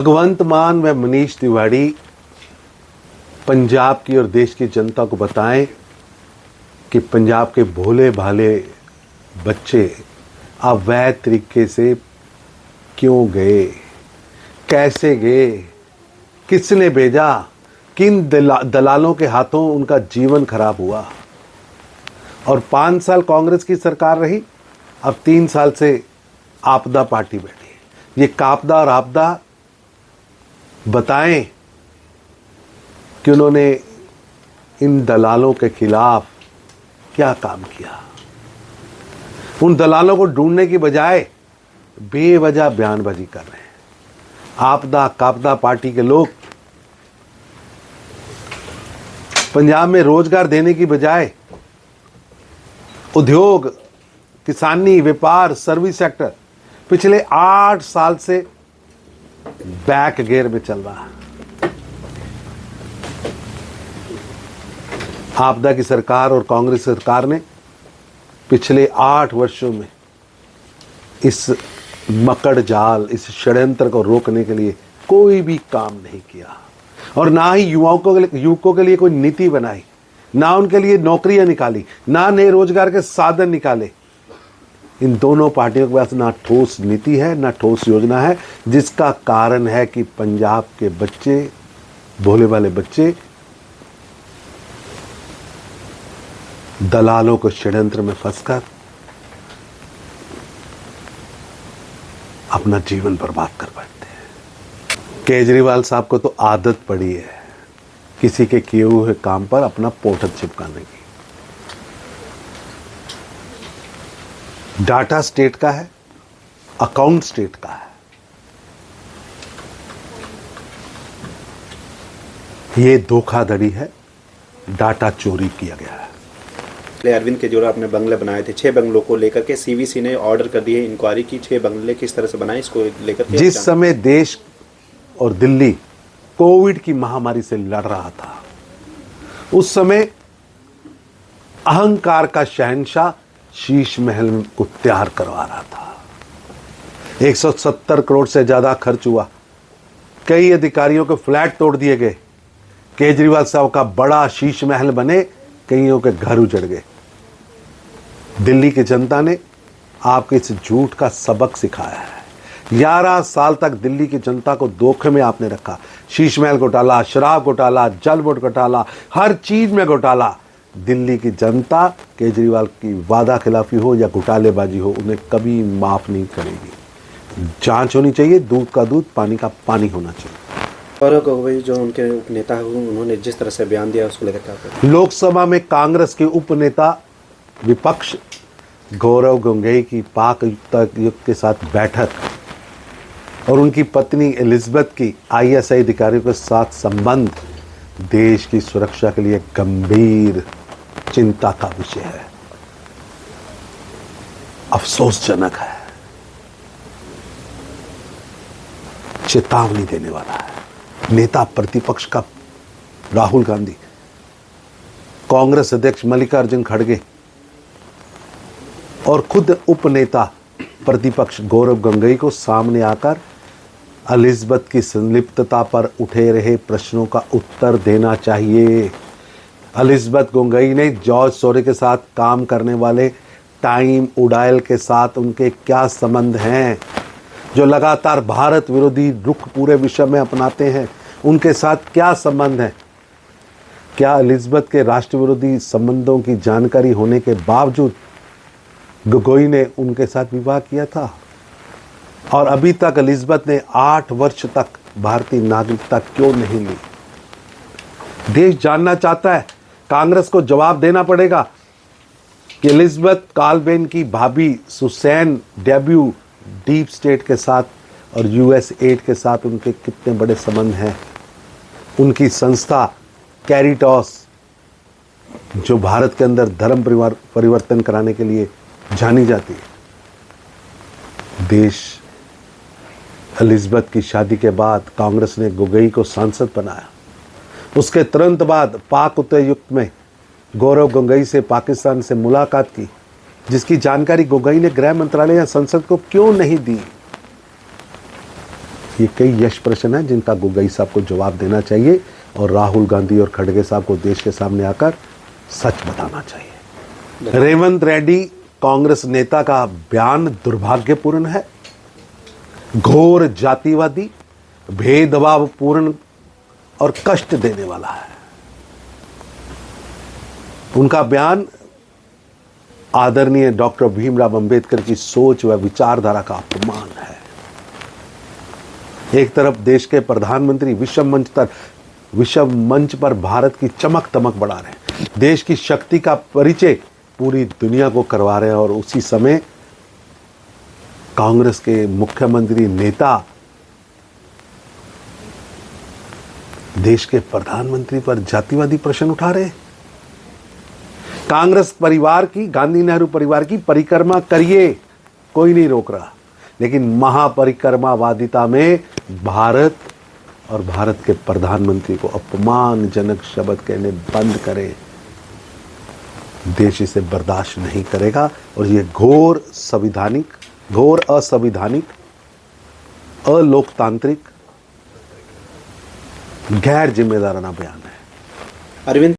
भगवंत मान व मनीष तिवारी पंजाब की और देश की जनता को बताएं कि पंजाब के भोले भाले बच्चे अवैध तरीके से क्यों गए, कैसे गए, किसने भेजा, किन दलालों के हाथों उनका जीवन खराब हुआ। और 5 साल कांग्रेस की सरकार रही, अब 3 साल से आपदा पार्टी बैठी। ये कापदा और आपदा बताएं कि उन्होंने इन दलालों के खिलाफ क्या काम किया। उन दलालों को ढूंढने की बजाय बेवजह बयानबाजी कर रहे हैं। आपदा कापदा पार्टी के लोग पंजाब में रोजगार देने की बजाय उद्योग, किसानी, व्यापार, सर्विस सेक्टर पिछले 8 साल से बैक गियर में चल रहा है। आपदा की सरकार और कांग्रेस सरकार ने पिछले 8 वर्षों में इस मकड़ जाल, इस षड्यंत्र को रोकने के लिए कोई भी काम नहीं किया और ना ही युवकों के लिए कोई नीति बनाई, ना उनके लिए नौकरियां निकाली, ना नए रोजगार के साधन निकाले। इन दोनों पार्टियों के पास ना ठोस नीति है, ना ठोस योजना है, जिसका कारण है कि पंजाब के बच्चे, भोले वाले बच्चे दलालों के षड्यंत्र में फंसकर अपना जीवन बर्बाद कर बैठते हैं। केजरीवाल साहब को तो आदत पड़ी है किसी के किए हुए काम पर अपना पोर्टल चिपकाने की। डाटा स्टेट का है, अकाउंट स्टेट का है। ये धोखाधड़ी है, डाटा चोरी किया गया है। अरविंद केजरीवाल अपने बंगले बनाए थे, 6 बंगलों को लेकर के सीवीसी ने ऑर्डर कर दिए, इंक्वायरी की 6 बंगले किस तरह से बनाए इसको लेकर के। जिस समय देश और दिल्ली कोविड की महामारी से लड़ रहा था, उस समय अहंकार का शहंशाह शीश महल को तैयार करवा रहा था। 170 करोड़ से ज्यादा खर्च हुआ, कई अधिकारियों के फ्लैट तोड़ दिए गए, केजरीवाल साहब का बड़ा शीश महल बने, कईयों के घर उजड़ गए। दिल्ली की जनता ने आपके इस झूठ का सबक सिखाया है। 11 साल तक दिल्ली की जनता को धोखे में आपने रखा। शीश महल घोटाला, शराब घोटाला, जल बोर्ड घोटाला, हर चीज में घोटाला। दिल्ली की जनता केजरीवाल की वादा खिलाफी हो या घोटालेबाजी हो, उन्हें कभी माफ नहीं करेगी। जांच होनी चाहिए, दूध का दूध, पानी का पानी होना चाहिए। गौरव गोगोई जो उनके उपनेता हुए, उन्होंने जिस तरह से बयान दिया उसको लेकर क्या? लोकसभा में कांग्रेस के उपनेता विपक्ष गौरव गोगोई की पाक आयुक्त के साथ बैठक और उनकी पत्नी एलिजाबेथ की आईएसआई अधिकारियों के साथ संबंध देश की सुरक्षा के लिए गंभीर चिंता का विषय है, अफसोसजनक है, चेतावनी देने वाला है। नेता प्रतिपक्ष का राहुल गांधी, कांग्रेस अध्यक्ष मल्लिकार्जुन खड़गे और खुद उपनेता प्रतिपक्ष गौरव गोगोई को सामने आकर एलिजाबेथ की संलिप्तता पर उठे रहे प्रश्नों का उत्तर देना चाहिए। एलिजाबेथ गोगोई ने जॉर्ज सोरे के साथ काम करने वाले टाइम उडायल के साथ उनके क्या संबंध हैं, जो लगातार भारत विरोधी रुख पूरे विश्व में अपनाते हैं, उनके साथ क्या संबंध है? क्या एलिजाबेथ के राष्ट्र विरोधी संबंधों की जानकारी होने के बावजूद गोगोई ने उनके साथ विवाह किया था? और अभी तक एलिजाबेथ ने 8 वर्ष तक भारतीय नागरिकता क्यों नहीं ली? देश जानना चाहता है। कांग्रेस को जवाब देना पड़ेगा कि एलिजाबेथ कालबेन की भाभी सुसैन डेब्यू डीप स्टेट के साथ और यूएस एड के साथ उनके कितने बड़े संबंध हैं। उनकी संस्था कैरिटॉस, जो भारत के अंदर धर्म परिवर्तन कराने के लिए जानी जाती है। देश एलिजाबेथ की शादी के बाद कांग्रेस ने गोगोई को सांसद बनाया। उसके तुरंत बाद पाक उच्चायुक्त में गौरव गोगोई से पाकिस्तान से मुलाकात की, जिसकी जानकारी गोगोई ने गृह मंत्रालय या संसद को क्यों नहीं दी? ये कई यश प्रश्न हैं जिनका गोगोई साहब को जवाब देना चाहिए और राहुल गांधी और खड़गे साहब को देश के सामने आकर सच बताना चाहिए। रेवंत रेड्डी कांग्रेस नेता का बयान दुर्भाग्यपूर्ण है, घोर जातिवादी, भेदभावपूर्ण और कष्ट देने वाला है। उनका बयान आदरणीय डॉक्टर भीमराव अंबेडकर की सोच व विचारधारा का अपमान है। एक तरफ देश के प्रधानमंत्री विश्व मंच पर भारत की चमक दमक बढ़ा रहे हैं, देश की शक्ति का परिचय पूरी दुनिया को करवा रहे हैं, और उसी समय कांग्रेस के मुख्यमंत्री नेता देश के प्रधानमंत्री पर जातिवादी प्रश्न उठा रहे हैं। कांग्रेस परिवार की, गांधी नेहरू परिवार की परिक्रमा करिए, कोई नहीं रोक रहा, लेकिन महापरिक्रमावादिता में भारत और भारत के प्रधानमंत्री को अपमानजनक शब्द कहने बंद करें। देश इसे बर्दाश्त नहीं करेगा और ये घोर असंवैधानिक, अलोकतांत्रिक, गैर जिम्मेदाराना बयान है। अरविंद